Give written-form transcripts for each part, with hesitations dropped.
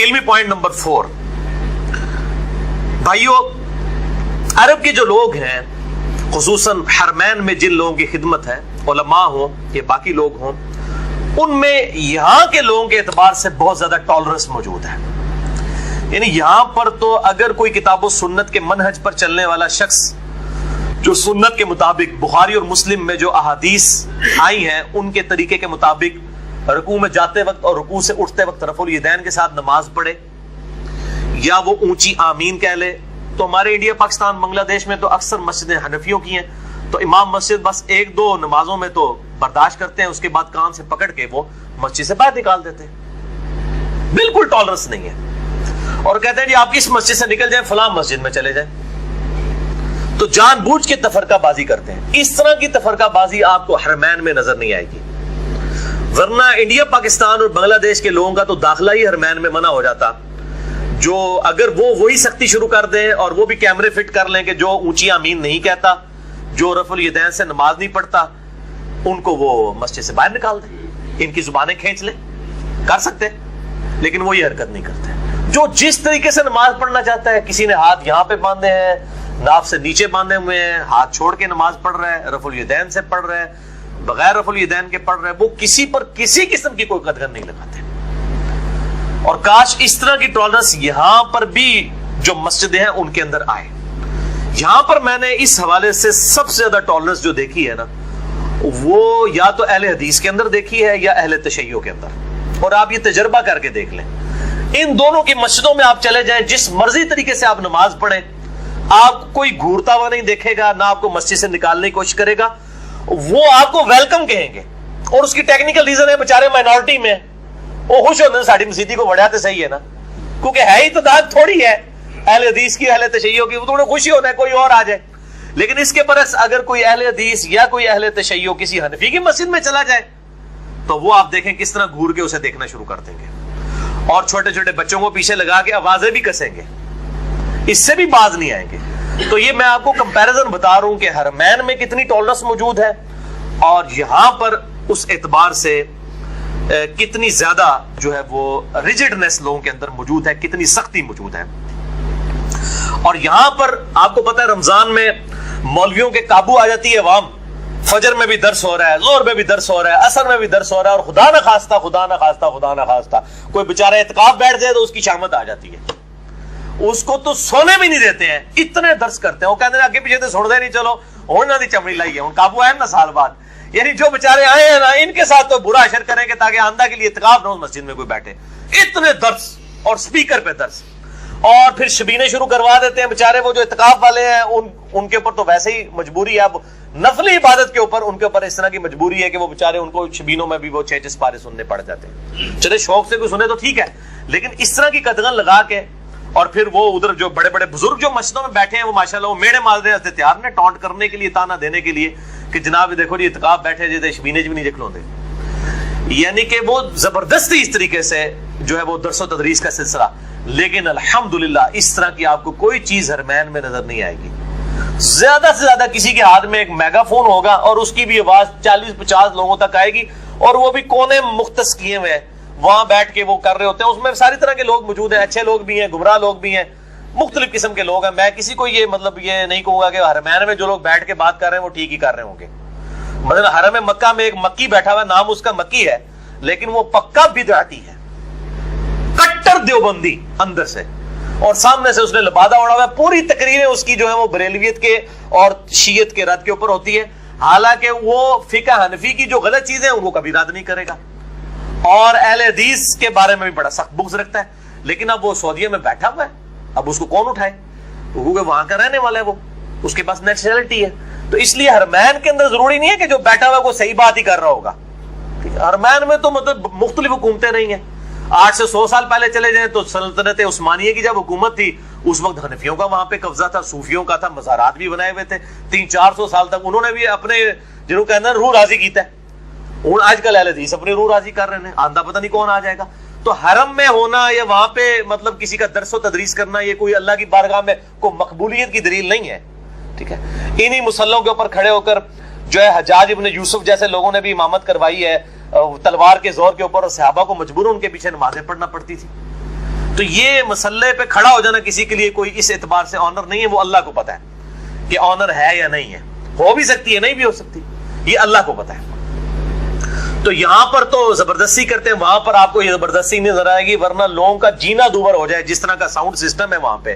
علمی point number 4، بھائیو عرب کے جو لوگ ہیں خصوصاً حرمین میں جن لوگوں کی خدمت ہے، علماء ہوں یا باقی لوگ ہوں، ان میں یہاں کے لوگوں کے اعتبار سے بہت زیادہ ٹالرنس موجود ہے. یعنی یہاں پر تو اگر کوئی کتاب و سنت کے منہج پر چلنے والا شخص جو سنت کے مطابق بخاری اور مسلم میں جو احادیث آئی ہیں ان کے طریقے کے مطابق رکوع میں جاتے وقت اور رکوع سے اٹھتے وقت رفع الیدین کے ساتھ نماز پڑھے یا وہ اونچی آمین کہہ لے. تو ہمارے انڈیا پاکستان بنگلہ دیش میں تو اکثر مسجدیں حنفیوں کی ہیں، تو امام مسجد بس 1-2 نمازوں میں تو برداشت کرتے ہیں، اس کے بعد کان سے پکڑ کے وہ مسجد سے باہر نکال دیتے ہیں. بالکل ٹالرنس نہیں ہے، اور کہتے ہیں جی آپ اس مسجد سے نکل جائیں فلاں مسجد میں چلے جائیں. تو جان بوجھ کے تفرقہ بازی کرتے ہیں. اس طرح کی تفرقہ بازی آپ کو حرمین میں نظر نہیں آئے گی، ورنہ انڈیا پاکستان اور بنگلہ دیش کے لوگوں کا تو داخلہ ہی حرمین میں منع ہو جاتا. جو اگر وہ وہی سختی شروع کر دیں اور وہ بھی کیمرے فٹ کر لیں کہ جو اونچی آمین نہیں کہتا، جو رفع الیدین سے نماز نہیں پڑھتا، ان کو وہ مسجد سے باہر نکال دیں، ان کی زبانیں کھینچ لیں. کر سکتے لیکن وہ یہ حرکت نہیں کرتے. جو جس طریقے سے نماز پڑھنا چاہتا ہے، کسی نے ہاتھ یہاں پہ باندھے ہیں، ناف سے نیچے باندھے ہوئے ہیں، ہاتھ چھوڑ کے نماز پڑھ رہا ہے، رفع الیدین سے پڑھ رہا ہے، بغیر رفع الیدین کے پڑھ رہا ہے، وہ کسی پر کسی قسم کی کوئی قدغن نہیں لگاتے. اور کاش اس طرح کی ٹالرنس یہاں پر بھی جو مسجدیں ہیں ان کے اندر آئے. یہاں پر میں نے اس حوالے سے سب سے زیادہ ٹالرنس جو دیکھی ہے نا، وہ یا تو اہل حدیث کے اندر دیکھی ہے یا اہل تشیع کے اندر. اور آپ یہ تجربہ کر کے دیکھ لیں، ان دونوں کی مسجدوں میں آپ چلے جائیں، جس مرضی طریقے سے آپ نماز پڑھیں، آپ کوئی گھورتا ہوا نہیں دیکھے گا، نہ آپ کو مسجد سے نکالنے کی کوشش کرے گا. وہ آپ کو ویلکم کہیں گے، اور اس کی ٹیکنیکل ریزن ہے بیچارے مائنورٹی میں وہ خوش ہوتے ہیں ساڑی مسیدی کو وڑیا تو صحیح ہے نا، کیونکہ ہے ہی تو داد تھوڑی ہے اہل حدیث کی اہل تشیع کی، وہ تو خوشی ہونا ہے کوئی اور آ جائے. لیکن اس کے برعکس اگر کوئی اہل حدیث یا کوئی اہل تشیع کسی حنفی کی مسجد میں چلا جائے تو وہ آپ دیکھیں کس طرح گھور کے اسے دیکھنا شروع کر دیں گے، اور چھوٹے چھوٹے بچوں کو پیچھے لگا کے آوازیں بھی کسیں گے، اس سے بھی باز نہیں آئیں گے. تو یہ میں آپ کو کمپیریزن بتا رہا ہوں کہ حرمین میں کتنی ٹالرنس موجود ہے اور یہاں پر اس اعتبار سے کتنی زیادہ جو ہے وہ ریجڈنس لوگوں کے اندر موجود ہے، کتنی سختی موجود ہے. اور یہاں پر آپ کو پتہ ہے رمضان میں مولویوں کے قابو آ جاتی ہے عوام. فجر میں بھی درس ہو رہا ہے، ظہر میں بھی درس ہو رہا ہے، عصر میں بھی درس ہو رہا ہے، اور خدا نہ خواستہ کوئی بیچارہ اعتکاف بیٹھ جائے تو اس کی شامت آ جاتی ہے، اس کو تو سونے بھی نہیں دیتے ہیں، اتنے درس کرتے ہیں. وہ کہتے ہیں آگے پیچھے تو سن دے نہیں، چلو ہونا دی چمڑی لائی ہے، ان قابو آئے نا سال بعد. یعنی جو بیچارے آئے ہیں نا ان کے ساتھ تو برا اشر کریں گے تاکہ آندہ کے لیے اعتکاف نہ ہو مسجد میں کوئی بیٹھے. اتنے درس اور سپیکر پہ درس، اور پھر شبینے شروع کروا دیتے ہیں. بیچارے وہ جو اعتکاف والے ہیں ان کے اوپر تو ویسے ہی مجبوری ہے، اب نفلی عبادت کے اوپر ان کے اوپر اس طرح کی مجبوری ہے کہ وہ بیچارے ان کو شبینوں میں بھی وہ 6 پارے سننے پڑ جاتے ہیں. چلے شوق سے کوئی سنے تو ٹھیک ہے، لیکن اس طرح کی قدغن لگا کے اور پھر وہ ادھر جو بڑے بڑے بزرگ جو مسجدوں میں بیٹھے ہیں وہ ماشاءاللہ وہ میڑے مار رہے ہیں تیار نے ٹانٹ کرنے کے لیے، تانا دینے کے لیے کہ جناب دیکھو جی اعتکاف بیٹھے جی شبینے بھی نہیں جکھلوں دے. یعنی کہ وہ زبردستی اس طریقے سے جو ہے وہ درس و تدریس کا سلسلہ. لیکن الحمدللہ اس طرح کی آپ کو کوئی چیز حرمین میں نظر نہیں آئے گی. زیادہ سے زیادہ کسی کے ہاتھ میں ایک میگا فون ہوگا اور اس کی بھی آواز 40-50 لوگوں تک آئے گی، اور وہ بھی کونے مختص کیے ہوئے ہیں، وہاں بیٹھ کے وہ کر رہے ہوتے ہیں. اس میں ساری طرح کے لوگ موجود ہیں، اچھے لوگ بھی ہیں، گمراہ لوگ بھی ہیں، مختلف قسم کے لوگ ہیں. میں کسی کو یہ مطلب یہ نہیں کہوں گا کہ حرمین میں جو لوگ بیٹھ کے بات کر رہے ہیں وہ ٹھیک ہی کر رہے ہوں گے. مثلا حرم مکہ میں ایک مکی بیٹھا ہوا، نام اس کا مکی ہے، لیکن وہ پکا بدعتی ہے، کٹر دیوبندی اندر سے، اور سامنے سے اس نے لبادہ اڑا ہوا ہے. پوری تقریریں اس کی جو ہے وہ بریلویت کے اور شیعت کے رد کے اوپر ہوتی ہے، حالانکہ وہ فقہ حنفی کی جو غلط چیزیں ہیں ان کو کبھی رد نہیں کرے گا، اور اہل حدیث کے بارے میں بھی بڑا سخت بغض رکھتا ہے. لیکن اب وہ سعودیہ میں بیٹھا ہوا ہے، اب اس کو کون اٹھائے، کیونکہ وہاں کا رہنے والا ہے، وہ اس کے پاس نیشنلٹی ہے. تو اس لیے حرمین کے اندر ضروری نہیں ہے کہ جو بیٹھا ہوا ہے وہ صحیح بات ہی کر رہا ہوگا. حرمین میں تو مطلب مختلف حکومتیں رہی ہیں. 8 سے 100 سال پہلے چلے جائیں تو سلطنت عثمانیہ کی جب حکومت تھی اس وقت حنفیوں کا وہاں پہ قبضہ تھا، صوفیوں کا تھا، مزارات بھی بنائے ہوئے تھے. 300-400 سال تک انہوں نے بھی اپنے جنہوں کہنا ہے روح راضی کیتا ہے. ہوں آج کل اہل حدیث اپنی روح راضی کر رہے ہیں، آندہ پتہ نہیں کون آ جائے گا. تو حرم میں ہونا یا وہاں پہ مطلب کسی کا درس و تدریس کرنا یہ کوئی اللہ کی بارگاہ میں کوئی مقبولیت کی دلیل نہیں ہے. ٹھیک ہے، انہی مسلوں کے اوپر کھڑے ہو کر جو ہے حجاج ابن یوسف جیسے لوگوں نے بھی امامت کروائی ہے تلوار کے زور کے اوپر، اور صحابہ کو مجبور ان کے پیچھے نمازیں پڑھنا پڑتی تھی. تو تو یہ مسئلے پہ کھڑا ہو جانا کسی کے لیے کوئی اس اعتبار سے آنر نہیں ہے، وہ اللہ کو پتا ہے کہ آنر ہے یا نہیں ہے، ہو بھی سکتی ہے نہیں بھی ہو سکتی، یہ اللہ کو پتا ہے۔ تو یہاں پر تو زبردستی کرتے ہیں، وہاں پر آپ کو یہ زبردستی نہیں نظر آئے گی، ورنہ لوگوں کا جینا دوبر ہو جائے۔ جس طرح کا ساؤنڈ سسٹم ہے وہاں پہ،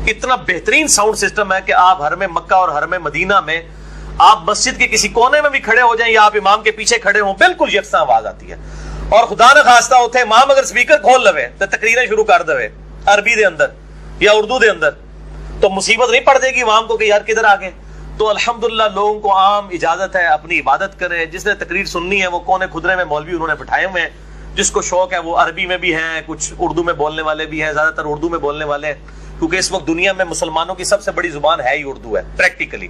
اتنا بہترین ساؤنڈ سسٹم ہے کہ آپ حرم مکہ اور حرم مدینہ میں آپ مسجد کے کسی کونے میں بھی کھڑے ہو جائیں یا آپ امام کے پیچھے کھڑے ہوں، بالکل یکساں آواز آتی ہے۔ اور خدا نہ خواستہ ہوتے امام اگر سپیکر کھول لوے تو تقریریں شروع کر دے عربی دے اندر یا اردو دے اندر، تو مصیبت نہیں پڑ جائے گی امام کو کہ یار کدھر آگے؟ تو الحمدللہ لوگوں کو عام اجازت ہے اپنی عبادت کریں، جس نے تقریر سننی ہے وہ کونے کھدرے میں مولوی انہوں نے بٹھائے ہوئے ہیں، جس کو شوق ہے وہ عربی میں بھی ہیں، کچھ اردو میں بولنے والے بھی ہیں، زیادہ تر اردو میں بولنے والے ہیں، کیونکہ اس وقت دنیا میں مسلمانوں کی سب سے بڑی زبان ہے ہی اردو ہے۔ پریکٹیکلی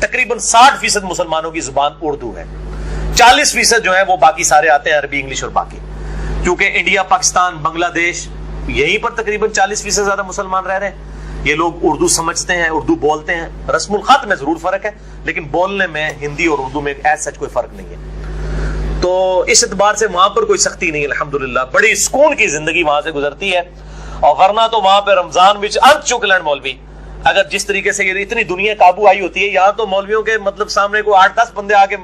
تقریباً 60% مسلمانوں کی زبان اردو ہے، 40% جو ہے وہ باقی سارے آتے ہیں عربی انگلش اور باقی، کیونکہ انڈیا پاکستان بنگلہ دیش یہیں پر تقریباً 40% سے زیادہ مسلمان رہ رہے ہیں۔ یہ لوگ اردو سمجھتے ہیں، اردو بولتے ہیں، رسم الخط میں ضرور فرق ہے لیکن بولنے میں ہندی اور اردو میں ایز سچ کوئی فرق نہیں ہے۔ تو اس اعتبار سے وہاں پر کوئی سختی نہیں ہے، الحمدللہ بڑی سکون کی زندگی وہاں سے گزرتی ہے۔ اور ورنہ تو وہاں پہ رمضان وچ ارد چکلن مولوی، اگر جس طریقے سے یہ اتنی دنیا قابو آئی ہوتی ہے، یہاں تو مولویوں کے مطلب سامنے کو 8-10 بندے آ کے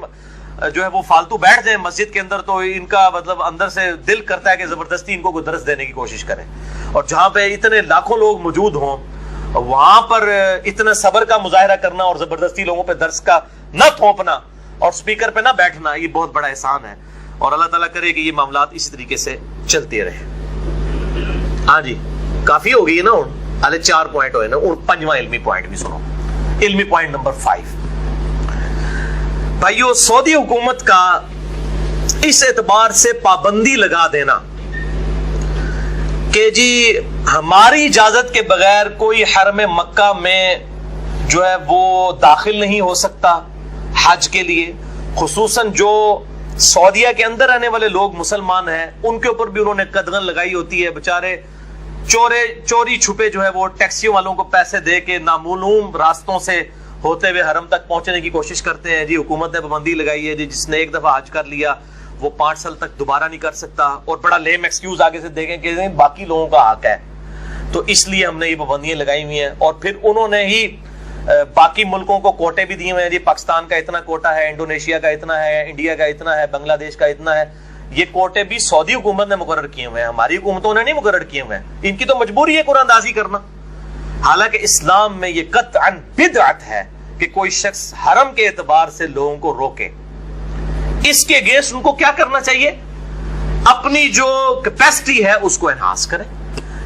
جو ہے وہ فالتو بیٹھ جائیں مسجد کے اندر، تو ان کا مطلب اندر سے دل کرتا ہے کہ زبردستی ان کو کوئی درس دینے کی کوشش کریں۔ اور جہاں پہ اتنے لاکھوں لوگ موجود ہوں وہاں پر اتنا صبر کا مظاہرہ کرنا اور زبردستی لوگوں پہ درس کا نہ تھوپنا اور سپیکر پہ نہ بیٹھنا، یہ بہت بڑا احسان ہے، اور اللہ تعالیٰ کرے کہ یہ معاملات اسی طریقے سے چلتے رہے۔ ہاں جی کافی ہو گئی ہے نا، ہالے 4 پوائنٹ ہوئے نا، اور 5واں علمی پوائنٹ بھی سنو، علمی پوائنٹ نمبر 5۔ بھائیو سعودی حکومت کا اس اعتبار سے پابندی لگا دینا کہ جی ہماری اجازت کے بغیر کوئی حرم مکہ میں جو ہے وہ داخل نہیں ہو سکتا حج کے لیے، خصوصاً جو سعودیہ کے اندر رہنے والے لوگ مسلمان ہیں ان کے اوپر بھی انہوں نے قدغن لگائی ہوتی ہے، بےچارے چوری چھپے جو ہے وہ ٹیکسیوں والوں کو پیسے دے کے نامعلوم راستوں سے ہوتے ہوئے حرم تک پہنچنے کی کوشش کرتے ہیں۔ جی حکومت نے پابندی لگائی ہے، جی جس نے ایک دفعہ حج کر لیا وہ 5 سال تک دوبارہ نہیں کر سکتا، اور بڑا لیم ایکسکیوز آگے سے دیکھیں کہ باقی لوگوں کا حق ہے، تو اس لیے ہم نے یہ پابندیاں لگائی ہوئی ہیں۔ اور پھر انہوں نے ہی باقی ملکوں کو کوٹے بھی دیے ہوئے ہیں، جی پاکستان کا اتنا کوٹا ہے، انڈونیشیا کا اتنا ہے، انڈیا کا اتنا ہے، بنگلہ دیش کا اتنا ہے۔ یہ کوٹے بھی سعودی حکومت نے مقرر کیے ہوئے ہیں، ہماری حکومتوں نے نہیں مقرر کیے ہوئے ہیں، ان کی تو مجبوری ہے قرآن اندازی کرنا۔ حالانکہ اسلام میں یہ قطعاً بدعت ہے کہ کوئی شخص حرم کے اعتبار سے لوگوں کو روکے۔ اس کے اگینسٹ ان کو کیا کرنا چاہیے؟ اپنی جو کیپیسٹی ہے اس کو انہانس کریں۔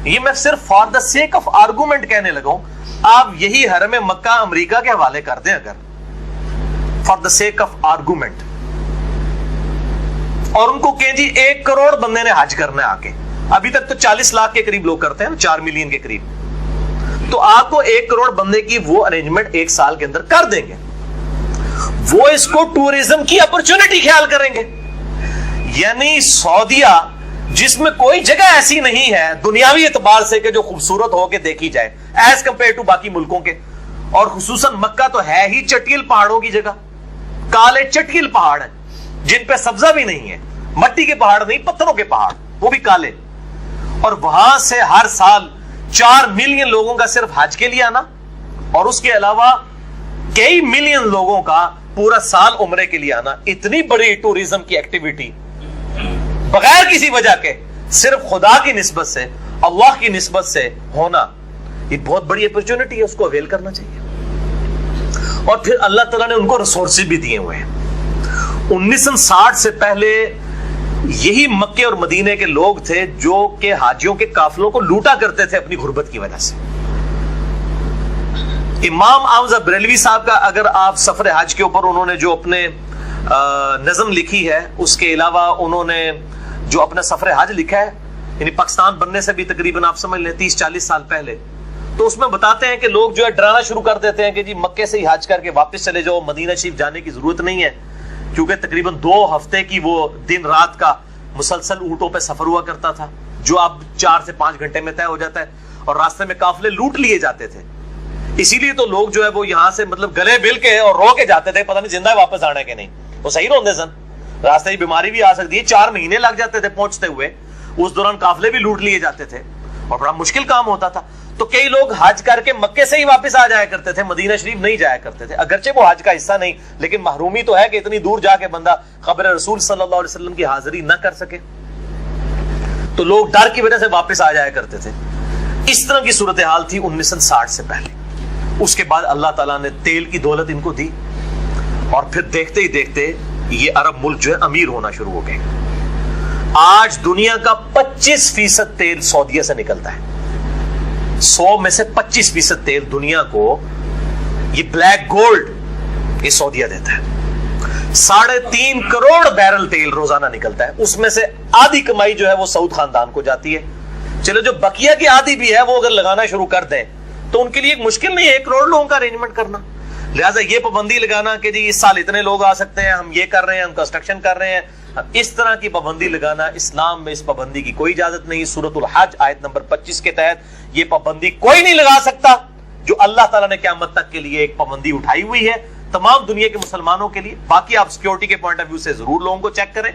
یہ میں صرف for the sake of argument کہنے لگا ہوں، آپ یہی حرم مکہ امریکہ کے حوالے کر دیں اگر for the sake of argument, اور ان کو کہیں جی 1 کروڑ بندے نے حج کرنا ہے آ کے، ابھی تک تو 40 لاکھ کے قریب لوگ کرتے ہیں نا، 4 ملین کے قریب، تو آپ کو 1 کروڑ بندے کی وہ ارینجمنٹ 1 سال کے اندر کر دیں گے، وہ اس کو ٹورزم کی اپرچونٹی خیال کریں گے۔ یعنی سعودیہ جس میں کوئی جگہ ایسی نہیں ہے دنیاوی اعتبار سے کہ جو خوبصورت ہو کے دیکھی جائے ایز کمپیئر ٹو باقی ملکوں کے، اور خصوصاً مکہ تو ہے ہی چٹیل پہاڑوں کی جگہ، کالے چٹیل پہاڑ ہیں جن پہ سبزہ بھی نہیں ہے، مٹی کے پہاڑ نہیں پتھروں کے پہاڑ، وہ بھی کالے، اور وہاں سے ہر سال 4 ملین لوگوں کا صرف حج کے لیے آنا، اور اس کے علاوہ کئی ملین لوگوں کا پورا سال عمرے کے لیے آنا، اتنی بڑی ٹورزم کی ایکٹیویٹی بغیر کسی وجہ کے صرف خدا کی نسبت سے، اللہ کی نسبت سے ہونا، یہ بہت بڑی اپرچونٹی ہے، اس کو اویل کرنا چاہیے۔ اور پھر اللہ تعالیٰ نے ان کو ریسورسز بھی دیے ہوئے ہیں۔ 1960 سے پہلے یہی مکے اور مدینے کے لوگ تھے جو کہ حاجیوں کے قافلوں کو لوٹا کرتے تھے اپنی غربت کی وجہ سے۔ امام اعظم بریلوی صاحب کا اگر آپ سفر حج کے اوپر انہوں نے جو اپنے نظم لکھی ہے، اس کے علاوہ انہوں نے جو اپنا سفر حج لکھا ہے، یعنی پاکستان بننے سے بھی تقریباً آپ سمجھ لیں 30-40 سال پہلے، تو اس میں بتاتے ہیں کہ لوگ جو ہے ڈرانا شروع کر دیتے ہیں کہ جی مکے سے ہی حج کر کے واپس چلے جاؤ، مدینہ شریف جانے کی ضرورت نہیں ہے، کیونکہ تقریباً 2 ہفتے کی وہ دن رات کا مسلسل اونٹوں پہ سفر ہوا کرتا تھا، جو اب 4 سے 5 گھنٹے میں طے ہو جاتا ہے، اور راستے میں قافلے لوٹ لیے جاتے تھے۔ اسی لیے تو لوگ جو ہے وہ یہاں سے مطلب گلے مل کے اور رو کے جاتے تھے، پتہ نہیں زندہ واپس آنا کہ نہیں، وہ صحیح روندے سن، راستے کی بیماری بھی آ سکتی ہے، 4 مہینے لگ جاتے تھے پہنچتے ہوئے، اس دوران قافلے بھی لوٹ لیے جاتے تھے، اور بڑا مشکل کام ہوتا تھا. تو کئی لوگ حج کر کے مکے سے ہی واپس آ جایا کرتے تھے, مدینہ شریف نہیں جایا کرتے تھے, اگرچہ وہ حج کا حصہ نہیں, لیکن محرومی تو ہے کہ اتنی دور جا کے بندہ قبر رسول صلی اللہ علیہ وسلم کی حاضری نہ کر سکے, تو لوگ ڈر کی وجہ سے واپس آ جایا کرتے تھے. اس طرح کی صورتحال تھی 1960 سے پہلے. اس کے بعد اللہ تعالیٰ نے تیل کی دولت ان کو دی, اور پھر دیکھتے ہی دیکھتے یہ عرب ملک جو ہے امیر ہونا شروع ہو گئے. آج دنیا کا 25% تیل سعودیہ سے نکلتا ہے. 100 میں سے 25% تیل دنیا کو یہ بلیک گولڈ یہ سعودیہ دیتا ہے. 3.5 کروڑ بیرل تیل روزانہ نکلتا ہے, اس میں سے آدھی کمائی جو ہے وہ سعود خاندان کو جاتی ہے. چلو جو بقیہ کی آدھی بھی ہے وہ اگر لگانا شروع کر دیں تو ان کے لیے ایک مشکل نہیں ہے 1 کروڑ لوگوں کا ارینجمنٹ کرنا. لہٰذا یہ پابندی لگانا کہ جی اس سال اتنے لوگ آ سکتے ہیں, ہم یہ کر رہے ہیں, ہم کنسٹرکشن کر رہے ہیں, اس طرح کی پابندی لگانا اسلام میں اس پابندی کی کوئی اجازت نہیں. سورۃ الحج آیت نمبر 25 کے تحت یہ پابندی کوئی نہیں لگا سکتا جو اللہ تعالیٰ نے قیامت تک کے لیے ایک پابندی اٹھائی ہوئی ہے تمام دنیا کے مسلمانوں کے لیے. باقی آپ سیکیورٹی کے پوائنٹ آف ویو سے ضرور لوگوں کو چیک کریں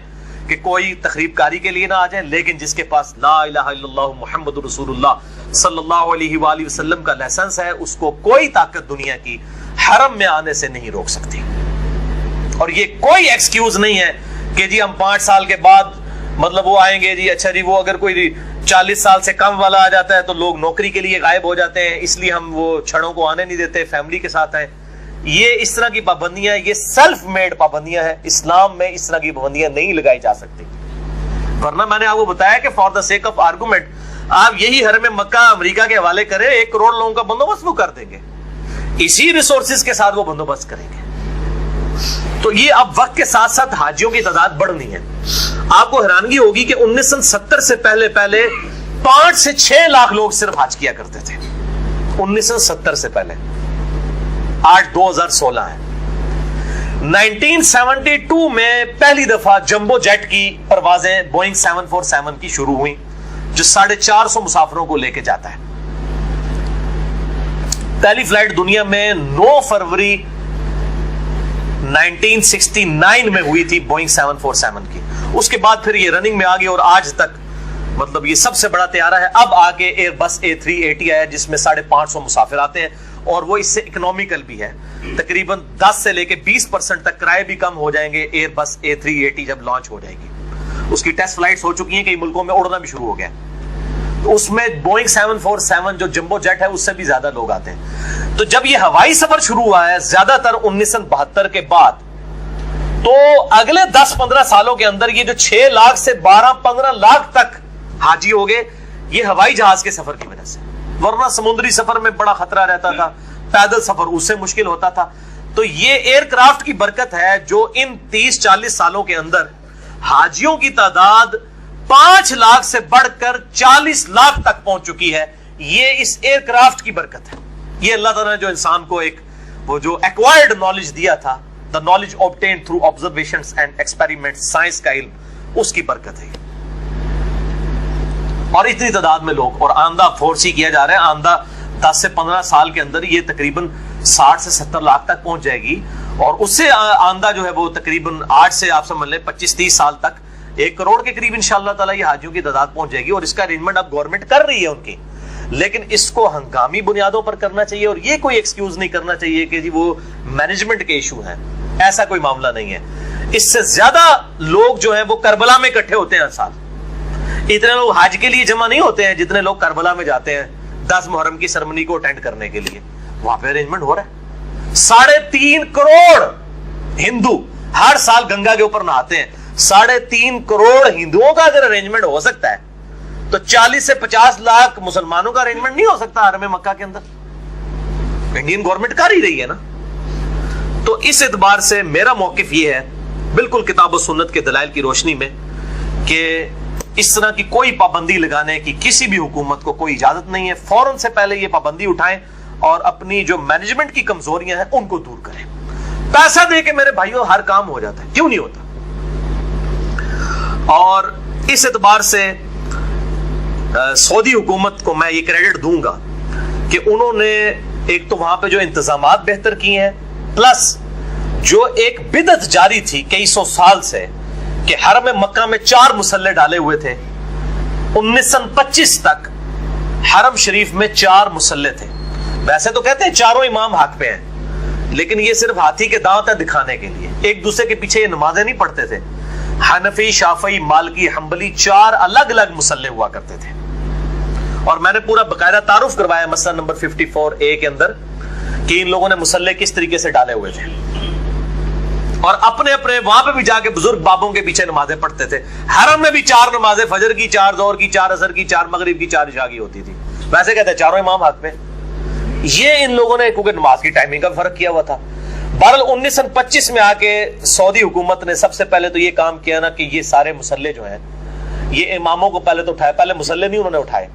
کہ کوئی تخریب کاری کے لیے نہ آ جائیں, لیکن جس کے پاس لا الہ الا اللہ محمد رسول اللہ صلی اللہ علیہ وآلہ وسلم کا لائسنس ہے, اس کو کوئی طاقت دنیا کی حرم میں آنے سے نہیں روک سکتی. اور یہ کوئی ایکسکیوز نہیں ہے کہ جی ہم 5 سال کے بعد مطلب وہ آئیں گے جی, اچھا جی وہ اگر کوئی 40 سال سے کم والا آ جاتا ہے تو لوگ نوکری کے لیے غائب ہو جاتے ہیں, اس لیے ہم وہ چھڑوں کو آنے نہیں دیتے, فیملی کے ساتھ آئیں. یہ اس طرح کی پابندیاں یہ سیلف میڈ پابندیاں ہیں. اسلام میں اس طرح کی پابندیاں نہیں لگائی جا سکتی. ورنہ میں نے آپ کو بتایا کہ for the sake of argument آپ یہی حرم مکہ امریکہ کے حوالے کریں, 1 کروڑ لوگوں کا بندوبست وہ کر دیں گے, اسی ریسورسز کے ساتھ وہ بندوبست کریں گے. تو یہ اب وقت کے ساتھ ساتھ حاجیوں کی تعداد بڑھنی ہے. آپ کو حیرانگی ہوگی کہ 1970 سے پہلے 5 سے 6 لاکھ لوگ صرف حج کیا کرتے تھے. 1970 سے پہلے, آج 2016 ہے. 1972 میں پہلی دفعہ جمبو جیٹ کی پروازیں بوئنگ 747 کی شروع ہوئی جو 450 مسافروں کو لے کے جاتا ہے. پہلی فلائٹ دنیا میں 9 فروری 1969 میں ہوئی تھی بوئنگ 747 کی. اس کے بعد پھر یہ رننگ میں آ گئی اور آج تک مطلب یہ سب سے بڑا طیارہ ہے. اب آگے ایئر بس A380 آیا جس میں 550 مسافر آتے ہیں اور وہ اس سے اکنامیکل بھی ہے. تقریباً 10 سے لے کے 20% تک کرائے بھی کم ہو جائیں گے ایئر بس A380 جب لانچ ہو جائے گی. اس کی ٹیسٹ فلائٹس ہو چکی ہیں, کئی ملکوں میں اڑنا بھی شروع ہو گیا. تو اس میں بوئنگ 747 جو جمبو جیٹ ہے اس سے بھی زیادہ لوگ آتے ہیں. تو جب یہ ہوائی سفر شروع ہوا ہے زیادہ تر 1972 کے بعد, تو اگلے 10-15 سالوں کے اندر یہ جو 6 لاکھ سے 12-15 لاکھ تک حاجی ہو گئے, یہ ہوائی جہاز کے سفر کی وجہ سے. ورنہ سمندری سفر میں بڑا خطرہ رہتا تھا, پیدل سفر اس سے مشکل ہوتا تھا. تو یہ ایئر کرافٹ کی برکت ہے جو ان 30-40 سالوں کے اندر حاجیوں کی تعداد 5 لاکھ سے بڑھ کر 40 لاکھ تک پہنچ چکی ہے. یہ اس ایئر کرافٹ کی برکت ہے. یہ اللہ تعالیٰ نے جو انسان کو ایک وہ جو ایکوائرڈ نالج دیا تھا, the knowledge obtained through observations and experiments, science کا علم, اس کی برکت ہے. اور اتنی تعداد میں لوگ, اور آندہ فورس ہی کیا جا رہا ہے, آندہ 10 سے 15 سال کے اندر یہ تقریباً 60 سے 70 لاکھ تک پہنچ جائے گی. اور اس سے آندہ جو ہے وہ تقریباً 8 سے آپ سمجھ لیں 25-30 سال تک 1 کروڑ کے قریب انشاءاللہ تعالی یہ حاجیوں کی تعداد پہنچ جائے گی. اور اس کا ارینجمنٹ اب گورنمنٹ کر رہی ہے ان کی, لیکن اس کو ہنگامی بنیادوں پر کرنا چاہیے. اور یہ کوئی ایکسکیوز نہیں کرنا چاہیے کہ جی وہ مینجمنٹ کے ایشو ہیں, ایسا کوئی معاملہ نہیں ہے. اس سے زیادہ لوگ جو ہیں وہ کربلا میں اکٹھے ہوتے ہیں ہر سال. اتنے لوگ حج کے لیے جمع نہیں ہوتے ہیں جتنے لوگ کربلا میں جاتے ہیں 10 محرم کی سرمنی کو اٹینڈ کرنے کے لیے. وہاں پہ ارینجمنٹ ہو رہا ہے. 3.5 کروڑ ہندو ہر سال گنگا کے اوپر نہاتے ہیں. 3.5 کروڑ ہندوؤں کا اگر ارینجمنٹ ہو سکتا ہے تو 40 سے 50 لاکھ مسلمانوں کا ارینجمنٹ نہیں ہو سکتا حرم مکہ کے اندر. انڈین گورنمنٹ کر ہی رہی ہے نا. تو اس اعتبار سے میرا موقف یہ ہے بالکل کتاب و سنت کے دلائل کی روشنی میں کہ اس طرح کی کوئی پابندی لگانے کی کسی بھی حکومت کو کوئی اجازت نہیں ہے. فوراً سے پہلے یہ پابندی اٹھائیں اور اپنی جو مینجمنٹ کی کمزوریاں ہیں ان کو دور کریں. پیسہ دے کے میرے بھائیوں ہر کام ہو جاتا ہے, کیوں نہیں ہوتا. اور اس اعتبار سے سعودی حکومت کو میں یہ کریڈٹ دوں گا کہ انہوں نے ایک تو وہاں پہ جو انتظامات بہتر کیے ہیں, پلس جو ایک بدعت جاری تھی کئی سو سال سے کہ حرم مکہ میں 4 مسلح ڈالے ہوئے تھے. 1925 تک حرم شریف میں 4 مصلے تھے. ویسے تو کہتے ہیں چاروں امام حق پہ ہیں، لیکن یہ صرف ہاتھی کے دانت ہے دکھانے کے لیے. ایک دوسرے کے پیچھے یہ نمازیں نہیں پڑھتے تھے. حنفی، شافعی، مالکی، حنبلی 4 الگ الگ مصلے ہوا کرتے تھے. اور میں نے پورا باقاعدہ تعارف کروایا مسئلہ نمبر 54A کے اندر کہ ان لوگوں نے مصلے کس طریقے سے ڈالے ہوئے تھے، اور اپنے اپنے وہاں پہ بھی جا کے بزرگ بابوں کے پیچھے نمازیں پڑھتے تھے. حرم میں بھی 4 نمازیں، فجر کی 4، ظہر کی 4، عصر کی 4، مغرب کی 4، عشاء کی ہوتی تھی. ویسے کہتے ہیں چاروں امام حق پہ. یہ ان لوگوں نے کیونکہ نماز کی ٹائمنگ کا فرق کیا ہوا تھا. بہرحال 1925 میں آ کے سعودی حکومت نے سب سے پہلے تو یہ کام کیا نا کہ یہ سارے مصلے جو ہیں یہ اماموں کو پہلے تو اٹھائے. پہلے مصلے نہیں انہوں نے اٹھائے،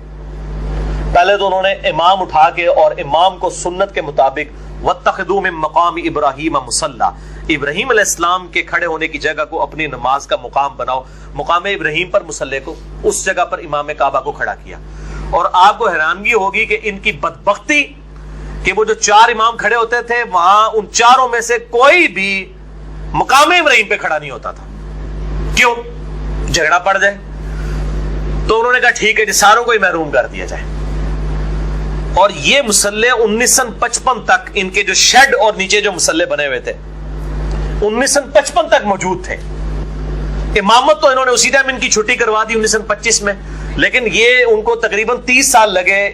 پہلے تو انہوں نے امام اٹھا کے اور امام کو سنت کے مطابق وَاتَّخِذُوا مِن مَّقَامِ إِبْرَاهِيمَ مُصَلَّى، ابراہیم علیہ السلام کے کھڑے ہونے کی جگہ کو اپنی نماز کا مقام بناؤ. مقام ابراہیم پر مصلے کو، اس جگہ پر امام کعبہ کو کھڑا کیا. اور آپ کو حیرانگی ہوگی کہ ان کی بدبختی کہ وہ جو 4 امام کھڑے ہوتے تھے وہاں ان 4 میں سے کوئی بھی مقام ابراہیم پہ کھڑا نہیں ہوتا تھا. کیوں؟ جھگڑا پڑ جائے. تو انہوں نے کہا ٹھیک ہے جی ساروں کو ہی محروم کر دیا جائے. اور یہ مصلے 1955 تک ان کے جو شیڈ اور نیچے جو مصلے بنے ہوئے تھے 1955 تک موجود تھے. امامت تو انہوں نے اسی ٹائم ان کی چھٹی کروا دی 1925 میں، لیکن یہ ان کو تقریباً 30 سال لگے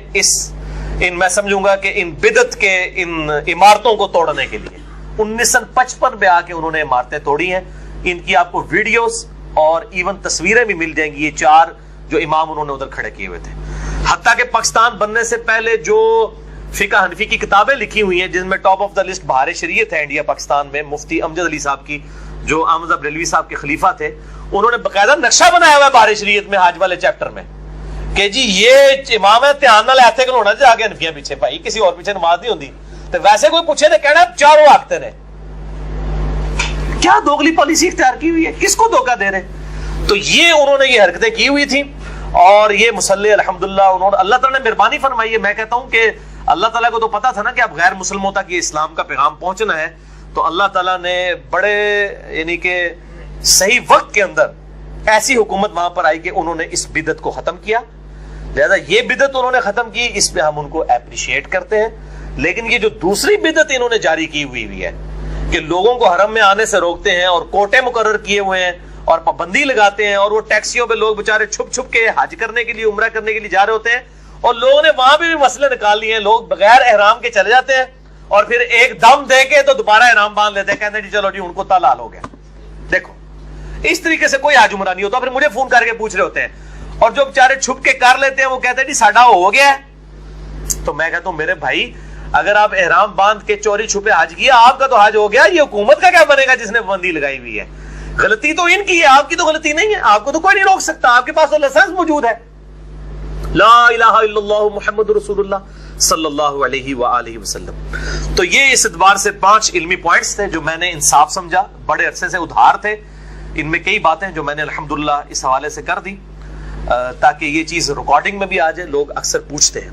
میں سمجھوں گا کہ ان بدعت کے ان عمارتوں کو توڑنے کے لیے. 1955 میں آ کے انہوں نے عمارتیں توڑی ہیں. ان کی آپ کو ویڈیوز اور ایون تصویریں بھی مل جائیں گی. یہ 4 جو امام انہوں نے ادھر کھڑے کیے ہوئے تھے. حتیٰ کہ پاکستان بننے سے پہلے جو فقہ حنفی کی کتابیں لکھی ہوئی ہیں جن میں ٹاپ آف دا لسٹ بہار شریعت ہے انڈیا پاکستان میں، مفتی امجد علی صاحب کی جو احمد بریلوی صاحب کے خلیفہ تھے، انہوں نے باقاعدہ نقشہ بنایا ہوا ہے بہار شریعت میں حج والے چیپٹر میں کہ جی یہ امام ہے دھیان نال ایتھے کل ہونا جا کے حنفیاں پیچھے بھائی کسی اور پیچھے نماز نہیں ہوتی. تو ویسے کوئی پوچھے تو کہنا چاروں آکتے نے. کیا دوگلی پالیسی اختیار کی ہوئی ہے، کس کو دھوکہ دے رہے. تو یہ انہوں نے یہ حرکتیں کی ہوئی تھیں. اور یہ مصلے الحمدللہ انہوں نے اللہ تعالیٰ نے مہربانی فرمائی ہے. میں کہتا ہوں کہ اللہ تعالیٰ کو تو پتا تھا نا کہ اب غیر مسلموں تک یہ اسلام کا پیغام پہنچنا ہے، تو اللہ تعالیٰ نے بڑے یعنی کہ صحیح وقت کے اندر ایسی حکومت وہاں پر آئی کہ انہوں نے اس بدعت کو ختم کیا. لہذا یہ بدعت انہوں نے ختم کی، اس پہ ہم ان کو اپریشیٹ کرتے ہیں. لیکن یہ جو دوسری بدعت انہوں نے جاری کی ہوئی ہے کہ لوگوں کو حرم میں آنے سے روکتے ہیں اور کوٹے مقرر کیے ہوئے ہیں اور پابندی لگاتے ہیں، اور وہ ٹیکسیوں پہ لوگ بےچارے چھپ چھپ کے حج کرنے کے لیے عمرہ کرنے کے لیے جا رہے ہوتے ہیں، اور لوگوں نے وہاں بھی مسئلے نکال لیے ہیں. لوگ بغیر احرام کے چلے جاتے ہیں اور پھر ایک دم دے کے تو دوبارہ احرام باندھ لیتے ہیں، کہتے ہیں جی چلو جی ان کو تلال ہو گیا. دیکھو اس طریقے سے کوئی حج عمرہ نہیں ہوتا. پھر مجھے فون کر کے پوچھ رہے ہوتے ہیں، اور جو بےچارے چھپ کے کر لیتے ہیں وہ کہتے ہیں جی ساڈا ہو گیا ہے. تو میں کہتا ہوں میرے بھائی اگر آپ احرام باندھ کے چوری چھپے حج کیا آپ کا تو حج ہو گیا، یہ حکومت کا کیا بنے گا جس نے پابندی لگائی ہوئی ہے. غلطی تو ان کی ہے، آپ کی تو غلطی نہیں ہے. آپ کو تو کوئی نہیں روک سکتا، آپ کے پاس تو لائسنس موجود ہے. لا الہ الا اللہ محمد رسول اللہ صلی اللہ علیہ وآلہ وسلم. تو یہ اس اعتبار سے 5 علمی پوائنٹس تھے جو میں نے انصاف سمجھا، بڑے عرصے سے ادھار تھے. ان میں کئی باتیں جو میں نے الحمدللہ اس حوالے سے کر دی تاکہ یہ چیز ریکارڈنگ میں بھی آ جائے. لوگ اکثر پوچھتے ہیں.